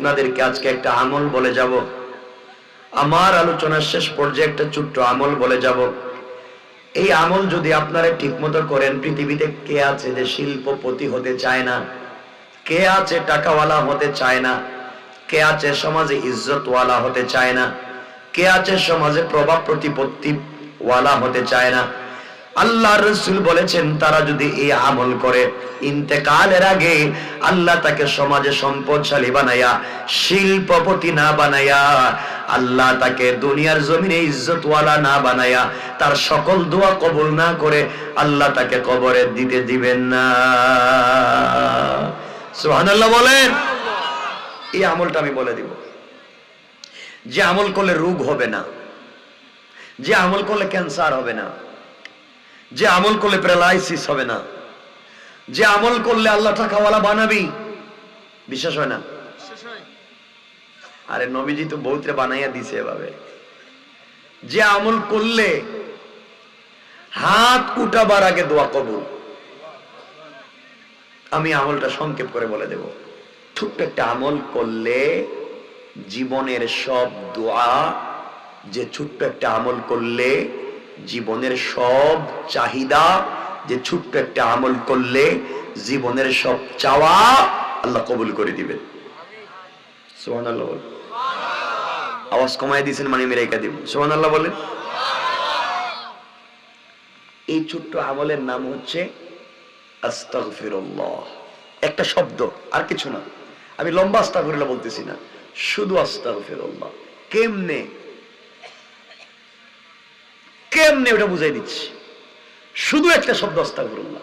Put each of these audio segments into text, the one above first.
আপনাদেরকে আজকে একটা আমল বলে যাব। আমার আলোচনার শেষ পর্যায়ে একটা ছোট্ট আমল বলে যাব। এই আমল যদি আপনারা ঠিকমতো করেন, পৃথিবীতে কে আছে যে শিল্পপতি হতে চায় না? কে আছে টাকাওয়ালা হতে চায় না? কে আছে সমাজে ইজ্জতওয়ালা হতে চায় না? কে আছে সমাজে প্রভাব প্রতিপত্তি ওয়ালা হতে চায় না? আল্লাহর রাসূল বলেছেন, তারা যদি এই আমল করে, ইন্তেকালের আগে আল্লাহ তাকে সমাজে সম্পদশালী বানায়া, শিল্পপতি না বানায়া, আল্লাহ তাকে দুনিয়ার জমিনে ইজ্জতওয়ালা না বানায়া, তার সকল দোয়া কবুল না করে আল্লাহ তাকে কবরে দিতে দিবেন না। সুবহানাল্লাহ বলেন। এই আমলটা আমি বলে দিব। যে আমল করলে রোগ হবে না, যে আমল করলে ক্যান্সার হবে না, যে আমল করলে প্যারালাইসিস হবে না, যে আমল করলে আল্লাহ টাকাওয়ালা বানাবি, বিশ্বাস হয় না? আরে নবীজি তো বহুতরে বানাইয়া দিছে এভাবে। যে আমল করলে হাত উঠাবার আগে দোয়া কবুল। আমি আমলটা সংক্ষেপ করে বলে দেব। ছোট্ট একটা আমল করলে জীবনের সব দোয়া, যে ছোট্ট একটা আমল করলে জীবনের সব চাহিদা, যে ছোট্ট একটা আমল করলে জীবনের সব চাওয়া আল্লাহ কবুল করে দিবেন। সুবহানাল্লাহ বলেন। আওয়াজ কমায় দিয়েছেন মানে মেরাইকা দিব। সুবহানাল্লাহ বলেন। এই ছোট্ট আমলের নাম হচ্ছে আস্তাগফিরুল্লাহ। একটা শব্দ, আর কিছু না। আমি লম্বা আস্তাগফিরুল্লাহ বলতেছি না, শুধু আস্তাগফিরুল্লাহ। কেমনে কেমনে ওটা বুঝাই দিচ্ছি। শুধু একটা শব্দ, আস্তাগফিরুল্লাহ।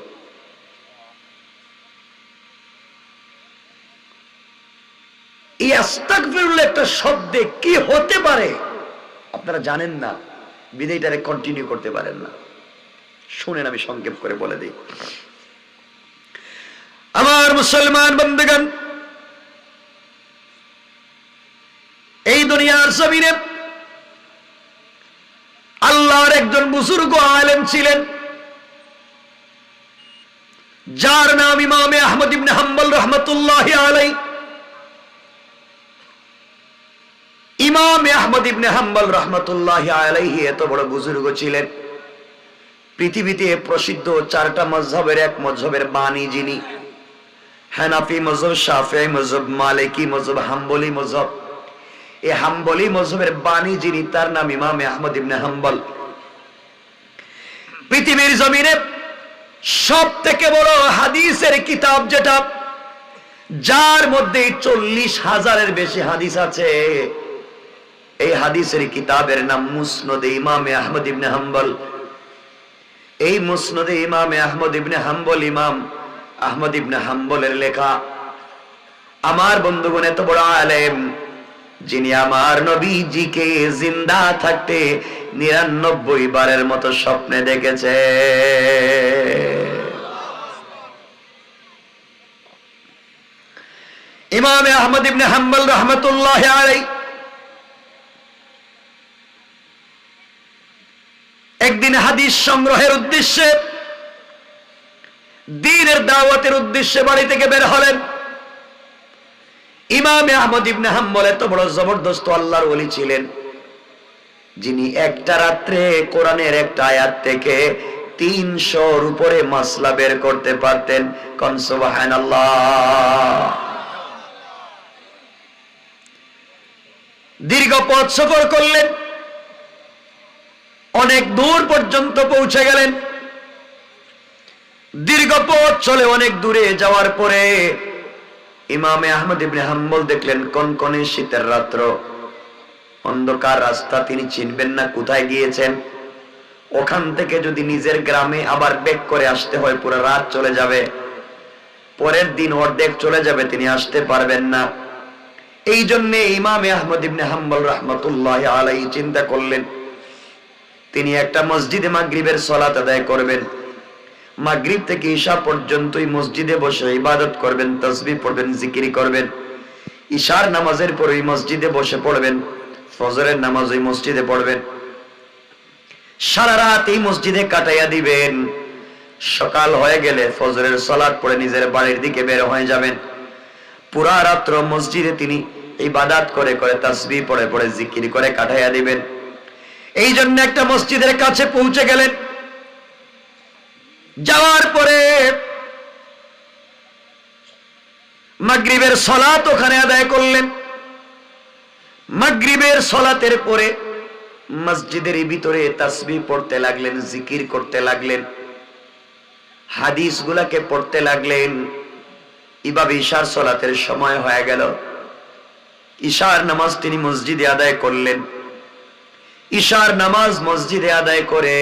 এই আস্তাগফিরুল্লাহ একটা শব্দে কি হতে পারে আপনারা জানেন না, বিদায়টারে কন্টিনিউ করতে পারেন না। শুনেন, আমি সংক্ষেপ করে বলে দিই। আমার মুসলমান বন্ধুগণ, এই দুনিয়ার জমিনে আল্লাহর একজন বুজুর্গ আলেম ছিলেন, যার নাম ইমাম আহমদ ইবনে হাম্বল রাহমাতুল্লাহি আলাইহি। ইমাম আহমদ ইবনে হাম্বল রাহমাতুল্লাহি আলাইহি এত বড় বুজুর্গ ছিলেন, পৃথিবীতে প্রসিদ্ধ চারটা মাযহাবের এক মাযহাবের বাণী যিনি, হানাফি মাযহাব, শাফিঈ মাযহাব, মালিকি মাযহাব, হাম্বলি মাযহাব। এই হাম্বলি মাযহাবের বাণী যিনি, তার নাম ইমাম আহমদ ইবনে হাম্বল। পৃথিবীর জমিনে সব থেকে বড় হাদিসের কিতাব যেটা, যার মধ্যে 40,000-এর বেশি হাদিস আছে, এই হাদিসের কিতাবের নাম মুসনাদে ইমাম আহমদ ইবনে হাম্বল। এই মুসনাদে ইমাম আহমদ ইবনে হাম্বল, ইমাম আহমদ ইবনে হাম্বলের লেখা। আমার বন্ধুগণ, এত বড় আলেম যিনি আমার নবীজিকে জিন্দা থাকতে 99 বারের মতো স্বপ্নে দেখেছে। ইমাম আহমদ ইবনে হাম্বল রাহমাতুল্লাহি আলাইহি একদিন হাদিস সংগ্রহের উদ্দেশ্যে, দ্বীনের দাওয়াতের উদ্দেশ্যে বাড়ি থেকে বের হলেন। ইমাম আহমদ ইবনে হাম্বল এত বড় জবরদস্ত আল্লাহর ওলি ছিলেন, যিনি একটা রাত্রে কোরআনের একটা আয়াত থেকে 300-র উপরে মাসলা বের করতে পারতেন। কোন সুবহানাল্লাহ। দীর্ঘ পথ সফর করলেন, অনেক দূর পর্যন্ত পৌঁছে গেলেন। দীর্ঘ পথ চলে অনেক দূরে যাওয়ার পরে ইমাম আহমদ ইবনে হাম্বল দেখলেন কনকনে শীতের রাত্র, অন্ধকার রাস্তা, তিনি চিনবেন না কোথায় গিয়েছেন। ওখান থেকে যদি নিজের গ্রামে আবার ব্যাক করে আসতে হয়, পুরো রাত চলে যাবে, পরের দিন অর্ধেক চলে যাবে, তিনি আসতে পারবেন না। এই জন্য ইমাম আহমদ ইবনে হাম্বল রাহমাতুল্লাহি আলাইহি চিন্তা করলেন, তিনি একটা মসজিদে মাগরিবের সালাত আদায় করবেন। মাগরিব থেকে ঈশা পর্যন্তই মসজিদে বসে ইবাদত করবেন, তাসবিহ পড়বেন, জিকির করবেন। ঈশার নামাজের পরে মসজিদে বসে পড়বেন, ফজরের নামাজ ওই মসজিদে পড়বেন। সারা রাত এই মসজিদে কাটাইয়া দিবেন। সকাল হয়ে গেলে ফজরের সালাত পড়ে নিজের বাড়ির দিকে বের হয়ে যাবেন। পুরা রাত্র মসজিদে তিনি ইবাদত করে করে তাসবিহ পড়ে পড়ে জিকির করে কাটাইয়া দিবেন। এই জন্য একটা মসজিদের কাছে পৌঁছে গেলেন। যাওয়ার পরে মাগরিবের সালাত ওখানে আদায় করলেন। মাগরিবের সালাতের পরে মসজিদের ভিতরে তাসবিহ পড়তে লাগলেন, জিকির করতে লাগলেন, হাদিসগুলাকে পড়তে লাগলেন। এভাবে ঈশার সালাতের সময় হয়ে গেল। ঈশার নামাজ তিনি মসজিদে আদায় করলেন। ঈশার নামাজ মসজিদে আদায় করে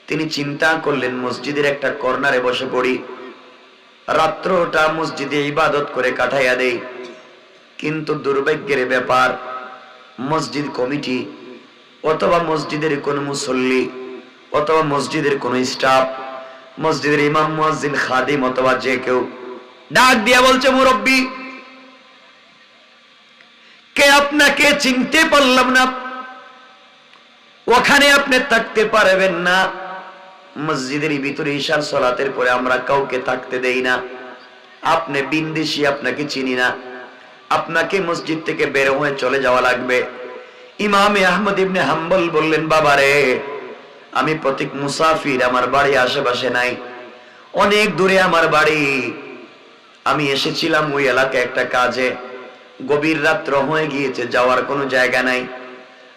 তিনি চিন্তা করলেন মসজিদের একটা কর্নারে বসে পড়ি, রাত্রটা মসজিদে ইবাদত করে কাটাইয়া দেই। কিন্তু দুর্ভাগ্যের ব্যাপার, মসজিদ কমিটি অথবা মসজিদের কোন মুসল্লি অথবা মসজিদের কোন স্টাফ, মসজিদের ইমাম, মুয়াজ্জিন, খাদিম অথবা যে কেউ ডাক দিয়া বলছে, মুরব্বী কে আপনাকে চিনতে পারলাম না, ওখানে আপনি থাকতে পারবেন না। মসজিদের ভিতরে ঈশার সালাতের পরে আমরা কাউকে থাকতে দেই না। আপনি বিন্দেশী, আপনাকে চিনি না, আপনাকে মসজিদ থেকে বের হয়ে চলে যাওয়া লাগবে। ইমামে আহমদ ইবনে হাম্বল বললেন, বাবারে আমি প্রতীক মুসাফির, আমার বাড়ি আশেপাশে নাই, অনেক দূরে আমার বাড়ি। আমি এসেছিলাম ওই এলাকায় একটা কাজে, গভীর রাত্র হয়ে গিয়েছে, যাওয়ার কোনো জায়গা নাই,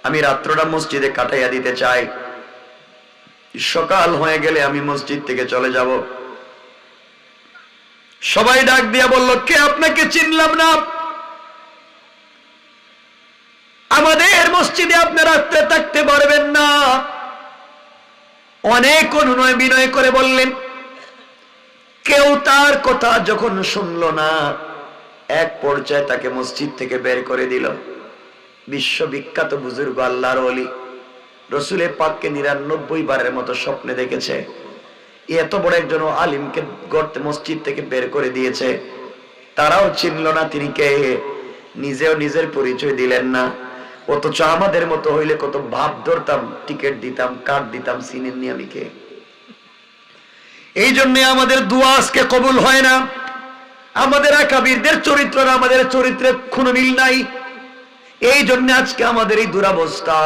আমি রাত্রটা মসজিদে কাটাইয়া দিতে চাই, সকাল হয়ে গেলে আমি মসজিদ থেকে চলে যাব। সবাই ডাক দিয়া বলল, কে আপনাকে চিনলাম না, আমাদের মসজিদে আপনি রাত্রে থাকতে পারবেন না। অনেক অনুনয় বিনয় করে বললেন, কেউ তার কথা যখন শুনল না, এক পর্যায়ে তাকে মসজিদ থেকে বের করে দিল। বিশ্ববিখ্যাত বুজুর্গ আল্লাহর ওলি রসুলে পাককে ৯৯ বারের মতো স্বপ্নে দেখেছে, এত বড় একজন আলিমকে গর্তে মসজিদ থেকে বের করে দিয়েছে, তারাও চিনল না তিনি কে, নিজেও নিজের পরিচয় দিলেন না। অথচ আমাদের মতো হইলে কত ভাব ধরতাম, টিকিট দিতাম, কার্ড দিতাম, চিনেননি আমি কে। এই জন্য আমাদের দোয়া আজকে কবুল হয় না। আমাদের আকাবিরদের চরিত্র আমাদের চরিত্রে কোনো মিল নাই, এই জন্য আজকে আমাদের এই দুরাবস্থা।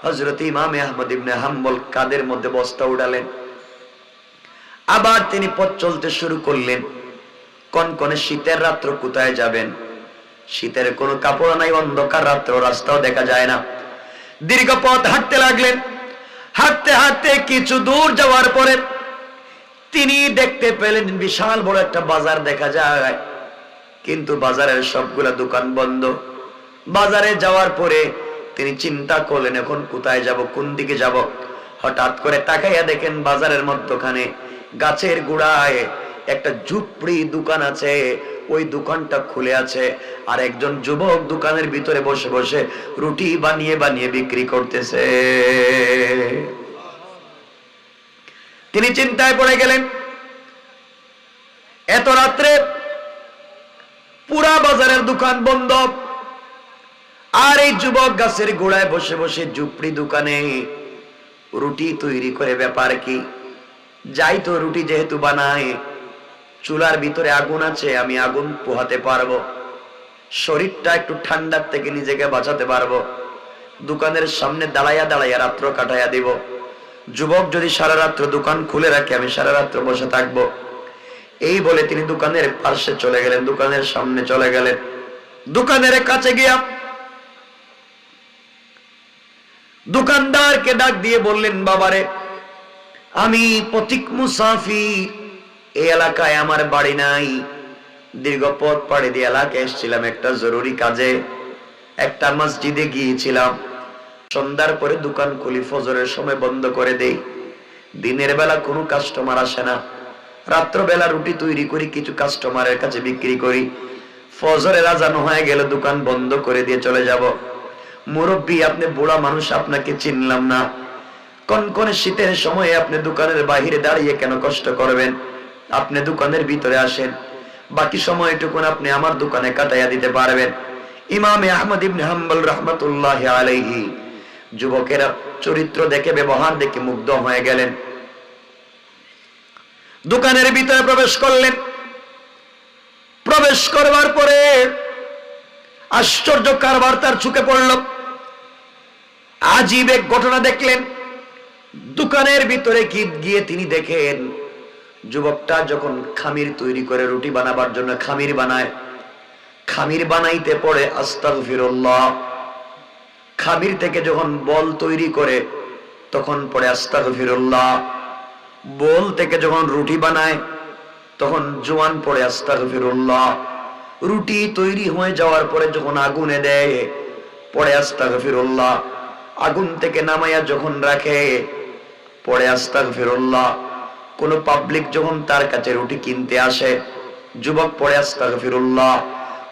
হযরত ইমামে আহমদ ইবনে হাম্বল কাদের মধ্যে বস্তা উঠালেন, আবার তিনি পথ চলতে শুরু করলেন। কনকনে শীতের রাত্র কোথায় যাবেন, শীতের কোনো কাপড় নাই, অন্ধকার রাত্র, রাস্তাও দেখা যায় না। দীর্ঘ পথ হাঁটতে লাগলেন। হাঁটতে হাঁটতে কিছু দূর যাওয়ার পরে তিনি দেখতে পেলেন বিশাল বড় একটা বাজার দেখা যায়, কিন্তু বাজারের সবগুলা দোকান বন্ধ। বাজারে যাওয়ার পরে তিনি চিন্তা করলেন এখন কোথায় যাব, কোন দিকে যাব। হঠাৎ করে তাকাইয়া দেখেন বাজারের মধ্যখানে গাছের গোড়ায় একটা ঝুপড়ি দোকান আছে, ওই দোকানটা খুলে আছে, আর একজন যুবক দোকানের ভিতরে বসে বসে রুটি বানিয়ে বানিয়ে বিক্রি করতেছে। তিনি চিন্তায় পড়ে গেলেন, এত রাত্রে পুরা বাজারের দোকান বন্ধ, আর এই যুবক গাছের গোড়ায় বসে বসে ঝুপড়ি দোকানে রুটি তৈরি করে, ব্যাপার কি? যাই তো, রুটি যেহেতু বানায়, চুলার ভিতরে আগুন আছে, আমি আগুন পোহাতে পারবো, শরীরটা একটু ঠান্ডার থেকে নিজেকে বাঁচাতে পারবো, দোকানের সামনে দাঁড়াইয়া দাঁড়াইয়া রাত্র কাটাইয়া দিব। যুবক যদি সারা রাত্র দোকান খুলে রাখে, আমি সারা রাত্র বসে থাকবো। এই বলে তিনি দোকানের পাশে চলে গেলেন, দোকানের সামনে চলে গেলেন। দোকানের কাছে গিয়া দোকানদারকে ডাক দিয়ে বললেন, বাবারে আমি পথিক মুসাফির, এই এলাকায় আমার বাড়ি নাই, দীর্ঘ পথ পাড়ি দিয়ে এলাকায় এসেছিলাম একটা জরুরি কাজে, একটা মসজিদে গিয়েছিলাম, সন্ধ্যার পরে দোকান খুলি, ফজরের সময় বন্ধ করে দেই, দিনের বেলা কোনো কাস্টমার আসে না, রাত্রবেলা রুটি তৈরি করি, কিছু কাস্টমারের কাছে বিক্রি করি, ফজরের আজান হয়ে গেলে দোকান বন্ধ করে দিয়ে চলে যাব। মুরব্বী, আপনি বুড়া মানুষ, আপনাকে চিনলাম না, কনকনে শীতের সময়ে আপনি দোকানের বাহিরে দাঁড়িয়ে কেন কষ্ট করবেন, আপনি দোকানের ভিতরে আসেন, বাকি সময়টুকুন আপনি আমার দোকানে কাটাইয়া দিতে পারবেন। ইমামে আহমদ ইবনে হাম্বল রাহমাতুল্লাহি আলাইহি যুবকেরা চরিত্র দেখে, ব্যবহার দেখে মুগ্ধ হয়ে গেলেন। দোকানের ভিতরে প্রবেশ করলেন। প্রবেশ করবার পরে আশ্চর্য কারবার তার চোখে পড়ল। আজীব এক ঘটনা দেখলেন। দোকানের ভিতরে গিয়ে তিনি দেখেন যুবকটা যখন খামির তৈরি করে রুটি বানাবার জন্য খামির বানায়, খামির বানাইতে পড়ে আস্তাগফিরুল্লাহ। খামির থেকে যখন বল তৈরি করে তখন পড়ে আস্তাগফিরুল্লাহ। বল থেকে যখন রুটি বানায় তখন জোয়ান পড়ে আস্তাগফিরুল্লাহ। রুটি তৈরি হয়ে যাওয়ার পরে যখন আগুনে দেয় পড়ে আস্তাগফিরুল্লাহ। আগুন থেকে নামাইয়া যখন রাখে পড়ে আস্তাগফিরুল্লাহ। কোন পাবলিক যখন তার কাছে রুটি কিনতে আসে যুবক পড়ে আস্তাগফিরুল্লাহ।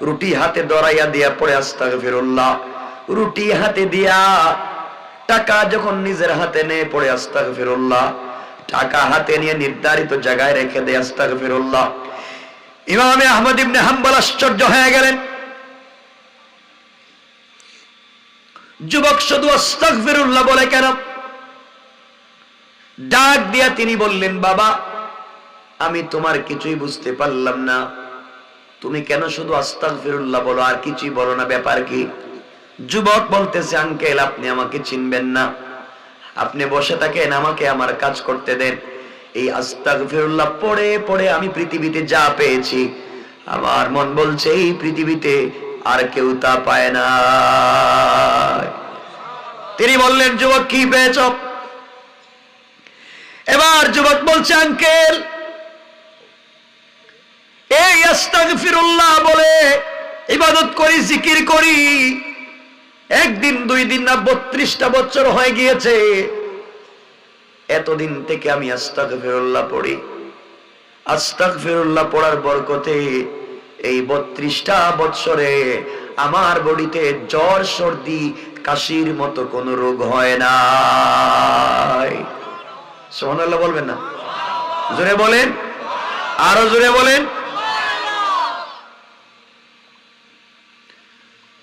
রুটি হাতে ধরাইয়া দিয়া পড়ে আস্তাগফিরুল্লাহ। রুটি হাতে দিয়া টাকা যখন নিজের হাতে নেয় পড়ে আস্তাগফিরুল্লাহ। টাকা হাতে নিয়ে নির্ধারিত জায়গায় রেখে দেয় আস্তাগফিরুল্লাহ। ইমামে আহমদ ইবনে হাম্বল আশ্চর্য হয়ে গেলেন। যুবক শুধু আস্তাগফিরুল্লাহ বলে কেন? ডাক দিয়া তিনি বললেন, বাবা আমি তোমার কিছুই বুঝতে পারলাম না, তুমি কেন শুধু আস্তাগফিরুল্লাহ বলো আর কিছুই বলো না, ব্যাপার কি? যুবক বলতেছে, আঙ্কেল আপনি আমাকে চিনবেন না, আপনি বসে থাকেন, আমাকে আমার কাজ করতে দেন। এই আস্তাগফিরুল্লাহ পড়ে পড়ে আমি পৃথিবীতে যা পেয়েছি আমার মন বলছে এই পৃথিবীতে আর কেউ তা পায় না। তিনি বললেন, যুবক কি পেয়েছ? এবার যুবক বলছে, আঙ্কেল এই আস্তাগফিরুল্লাহ বলে ইবাদত করি, জিকির করি, একদিন দুই দিন না 32টা বছর হয়ে গিয়েছে। এতদিন থেকে আমি আস্তাগফিরুল্লাহ পড়ি। আস্তাগফিরুল্লাহ পড়ার বরকতে এই 32টা বছরে আমার বডিতে জ্বর সর্দি কাশির মতো কোনো রোগ হয় না। সুবহানাল্লাহ বলবেন না? জোরে বলেন, আরো জোরে বলেন।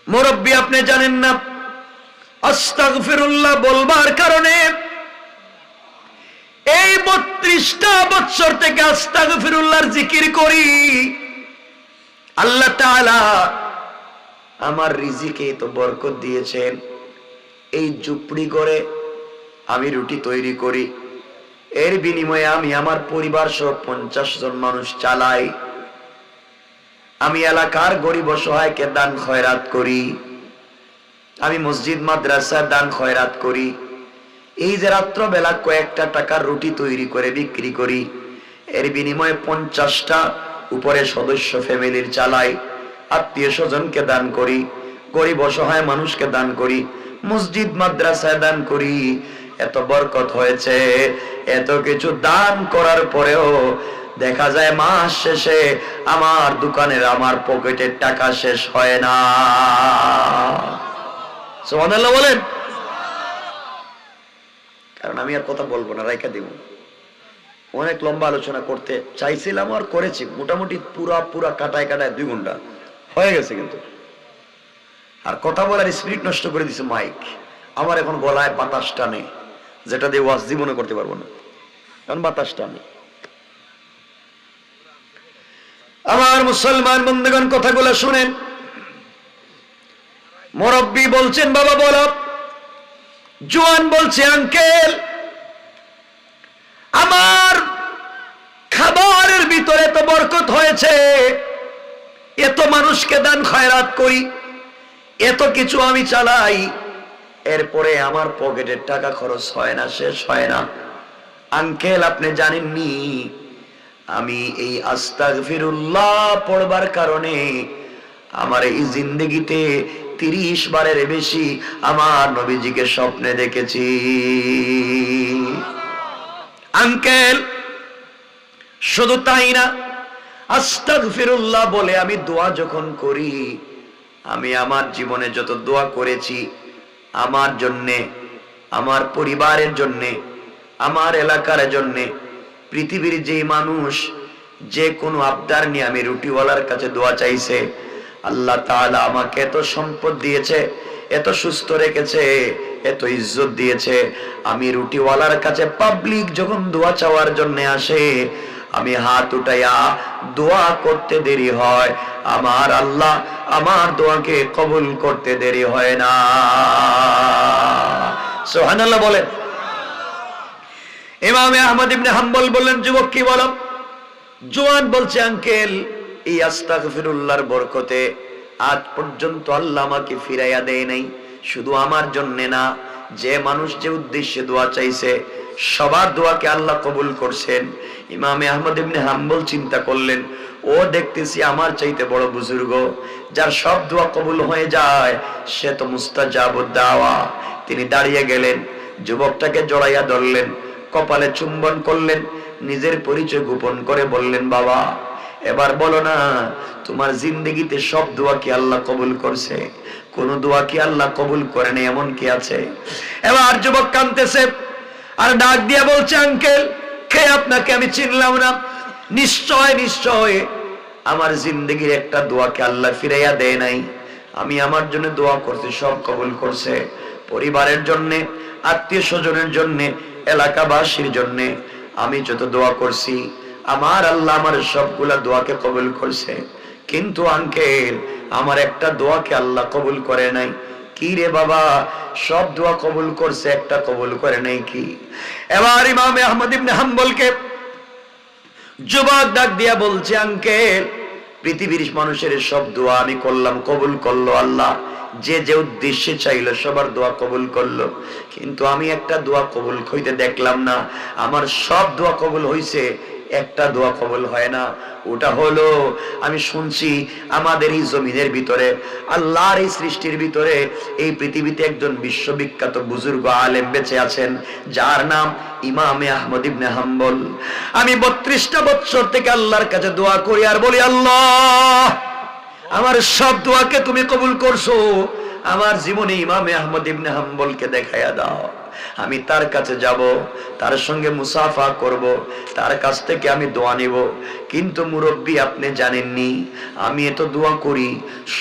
মুরব্বী আপনি জানেন না আস্তাগফিরুল্লাহ বলবার কারণে এই 32টা বছর থেকে আস্তাগফিরুল্লাহর জিকির করি, আল্লাহ তাআলা আমার রিজিকে তো বরকত দিয়েছেন। এই ঝুপড়ি করে আমি রুটি তৈরি করি, এর বিনিময়ে আমি আমার পরিবার সহ 50 জন মানুষ চালাই। আমি এলাকার গরিব অসহায়কে দান খয়রাত করি, আমি মসজিদ মাদ্রাসা দান খয়রাত করি। এই যে রাত্র বেলা কয়েকটা টাকার রুটি তৈরি করে বিক্রি করি, এর বিনিময়ে 50টা উপরে সদস্য ফ্যামিলির চালাই, আত্মীয় স্বজনকে দান করি, গরিব অসহায় মানুষকে দান করি, মসজিদ মাদ্রাসায় দান করি। এত বরকত হয়েছে। এত কিছু দান করার পরেও দেখা যায় মাস শেষে আমার দোকানের আমার পকেটের টাকা শেষ হয় না। সুবহানাল্লাহ বলেন। কারণ আমি আর কথা বলবো না, রাইখা দিব। অনেক লম্বা আলোচনা করতে চাইছিলাম আর করেছি, মোটামুটি পুরা কাটায় 2 ঘন্টা হয়ে গেছে, কিন্তু আর কথা বলার স্পিরিট নষ্ট করে দিছে মাইক। আমার এখন গলায় বাতাস টানে, যেটা দিয়ে ওয়াজ জীবনে করতে পারবো না, কারণ বাতাস টানে। আমার মুসলমান বন্ধুগণ কথাগুলো শুনেন। মুরব্বী বলছেন, বাবা বলো। জওয়ান বলছে, আঙ্কেল আমার খাবারের ভিতরে তো বরকত হয়েছে, এত মানুষকে দান খয়রাত করি, এত কিছু আমি চালাই, এরপরে আমার পকেটের টাকা খরচ হয় না, শেষ হয় না। আঙ্কেল আপনি জানেননি আমি এই আস্তাগফিরুল্লাহ পড়বার কারণে আমার এই জিন্দেগিতে 30 বারের বেশি আমার নবীজিকে স্বপ্নে দেখেছি। আঙ্কেল শুধু তাই না, আস্তাগফিরুল্লাহ বলে আমি দোয়া যখন করি, আমি আমার জীবনে যত দোয়া করেছি আমার জন্যে, আমার পরিবারের জন্যে, আমার এলাকার জন্যে, পৃথিবীর যে মানুষ যে কোনো আবদার নিয়ে আমি রুটিওয়ালার কাছে দোয়া চাইছে, আল্লাহ তাআলা আমাকে এত সম্পদ দিয়েছে, এত সুস্থ রেখেছে, এত ইজ্জত দিয়েছে। আমি রুটিওয়ালার কাছে পাবলিক যখন দোয়া চাওয়ার জন্য আসে, আমি হাত উঠাইয়া দোয়া করতে দেরি হয়, আমার আল্লাহ আমার দোয়াকে কবুল করতে দেরি হয় না। সুবহানাল্লাহ বলেন। ইমামে আহমদ ইবনে হাম্বল বললেন, যুবক কি বলো? জোয়ান বলছে, আঙ্কেল এই আস্তাগফিরুল্লাহর বরকতে আজ পর্যন্ত আল্লাহ আমাকে ফিরাইয়া দেয় নাই। শুধু আমার জন্য না, যে মানুষ যে উদ্দেশ্যে দোয়া চাইছে সবার দোয়াকে আল্লাহ কবুল করছেন। ইমামে আহমদ ইবনে হাম্বল চিন্তা করলেন, ও দেখতেছি আমার চাইতে বড় বুজুর্গ, যার সব দোয়া কবুল হয়ে যায়, সে তো মুস্তাজাবুদ দাওয়া। তিনি দাঁড়িয়ে গেলেন, যুবকটাকে জড়াইয়া ধরলেন, কপালে চুম্বন করলেন, নিজের পরিচয় গোপন করে বললেন, বাবা এবার বলো না, তোমার জিন্দেগিতে সব দোয়া কি আল্লাহ কবুল করছে? কোন দোয়া কি আল্লাহ কবুল করেন এমন কি আছে? এবার যুবক কাঁদতেছে আর ডাক দিয়ে বলছে, আঙ্কেল কে আপনাকে আমি চিনলাম না। নিশ্চয় নিশ্চয় আমার জিন্দেগির একটা দোয়াকে আল্লাহ ফিরাইয়া দেয় নাই। আমি আমার জন্য দোয়া করছি, সব কবুল করছে। পরিবারের জন্য, আত্মীয় স্বজনের জন্য, এলাকাবাসীর জন্য আমি যত দোয়া করছি, আমার আল্লাহ আমার সবগুলা দোয়াকে কবুল করছে। কিন্তু আঙ্কেল আমার একটা দোয়াকে আল্লাহ কবুল করে নাই। কি রে বাবা? সব দোয়া কবুল করছে, একটা কবুল করে নাই কি? এবার ইমামে আহমদ ইবনে হাম্বলকে যুবক ডাক দিয়া বলছে, আঙ্কেল পৃথিবীর মানুষের সব দোয়া আমি করলাম, কবুল করলো আল্লাহ। যে যে উদ্দেশ্যে চাইলো সবার দোয়া কবুল করলো, কিন্তু আমি একটা দোয়া কবুল হইতে দেখলাম না। আমার সব দোয়া কবুল হইছে, একটা দোয়া কবুল হয় না। ওটা হলো, আমি শুনছি আমাদের এই জমিনের ভিতরে, আল্লাহর এই সৃষ্টির ভিতরে, এই পৃথিবীতে একজন বিশ্ববিখ্যাত বুজুর্গ আলেম বেঁচে আছেন, যার নাম ইমামে আহমদ ইবনে হাম্বল। আমি 32টা বছর থেকে আল্লাহর কাছে দোয়া করি আর বলি, আল্লাহ আমার সব দোয়াকে তুমি কবুল করছো, আমার জীবনে ইমামে আহমদ ইবনে হাম্বলকে দেখাইয়া দাও। আমি তার কাছে যাব, তার সঙ্গে মুসাফা করব, তার কাছ থেকে আমি দোয়া নিব। কিন্তু মুরব্বী আপনি জানেননি, আমি এত দোয়া করি,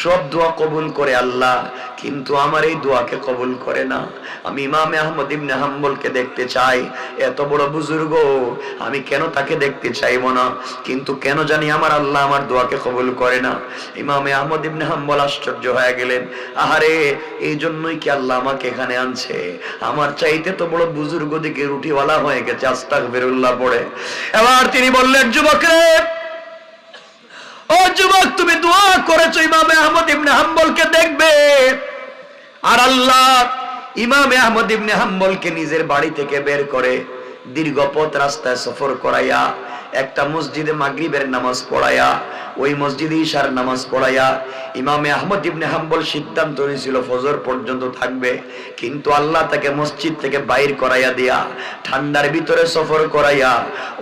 সব দোয়া কবুল করে আল্লাহ, কিন্তু আমার এই দোয়াকে কবুল করে না। আমি ইমামে আহমদ ইবনে হাম্বলকে দেখতে চাই, এত বড় বুজুর্গ, আমি কেন তাকে দেখতে চাইব না? কিন্তু কেন জানি আমার আল্লাহ আমার দোয়াকে কবুল করে না। ইমামে আহমদ ইবনে হাম্বল আশ্চর্য হয়ে গেলেন, আহারে এই জন্যই কি আল্লাহ আমাকে এখানে আনছে? আমার চাইতে তো বড় বুজুর্গ দিকে রুটিওয়ালা হয়ে গেছে, আস্তাগফিরুল্লাহ পড়ে। এবার তিনি বললেন, যুবক রে, ও যুবক, তুমি দোয়া করেছো ইমামে আহমদ ইবনে হাম্বলকে দেখবে, আর আল্লাহ ইমামে আহমদ ইবনে হাম্বলকে নিজের বাড়ি থেকে বের করে দীর্ঘ পথ রাস্তায় সফর করাইয়া একটা মসজিদে মাগরিবের নামাজ পড়াইয়া, ওই মসজিদে ইশার নামাজ পড়াইয়া ইমামে আহমদ ইবনে হাম্বল সিদ্ধান্ত নিয়েছিল ফজর পর্যন্ত থাকবে। কিন্তু আল্লাহ তাকে মসজিদ থেকে বাইর করাইয়া দিয়া, ঠান্ডার ভিতরে সফর করাইয়া,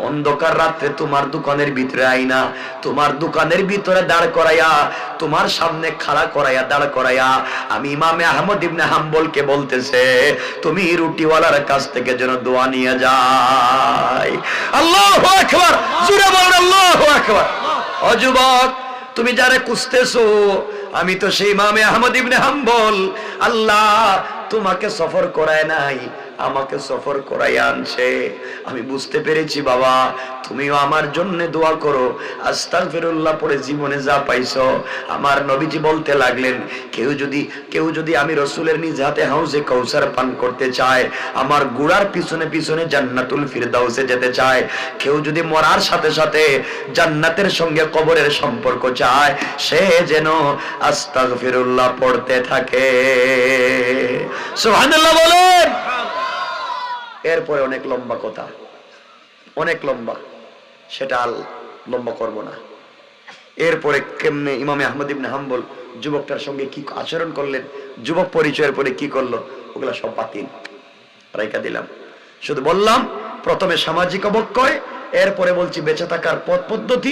অন্ধকার রাত্রে তোমার দোকানের ভিতরে আইনা, তোমার দোকানের ভিতরে দাঁড় করাইয়া, তোমার সামনে খাড়া করাইয়া, দাঁড় করাইয়া আমি ইমামে আহমদ ইবনে হাম্বলকে বলতেছে, তুমি রুটিওয়ালার কাছ থেকে যেন দোয়া নিয়ে যাই। আল্লাহু আকবার, জোরে বলেন আল্লাহু আকবার। ও যুবক, তুমি যারে খুঁজতেছো, আমি তো সেই ইমামে আহমদ ইবনে হাম্বল। আল্লাহ তোমাকে সফর করায় নাই, আমাকে সফর করাই আনছে। আমি বুঝতে পেরেছি বাবা, তুমিও আমার জন্য দোয়া করো। আস্তাগফিরুল্লাহ পড়ে জীবনে যা পাইছো। আমার নবীজি বলতে লাগলেন, কেউ যদি আমি রসুলের নিজ হাতে হাউজে কাউসার পান করতে চায়, আমার গুড়ার পিছনে পিছনে জান্নাতুল ফিরদাউসে যেতে চায়, কেউ যদি মরার সাথে সাথে জান্নাতের সঙ্গে কবরের সম্পর্ক চায়, সে যেন আস্তাগফিরুল্লাহ পড়তে থাকে। সুবহানাল্লাহ বলেন। এরপরে অনেক লম্বা কথা, অনেক লম্বা, সেটা আর লম্বা করব না। এরপরে কেমনে ইমামে আহমদ ইবনে হাম্বল যুবকটার সঙ্গে কি আচরণ করলেন, যুবক পরিচয়ের পরে কি করলো, ওগুলা সব বাতিল রাইখা দিলাম। শুধু বললাম প্রথমে সামাজিক অবক্ষয়, এরপরে বলছি বেঁচে থাকার পথ পদ্ধতি।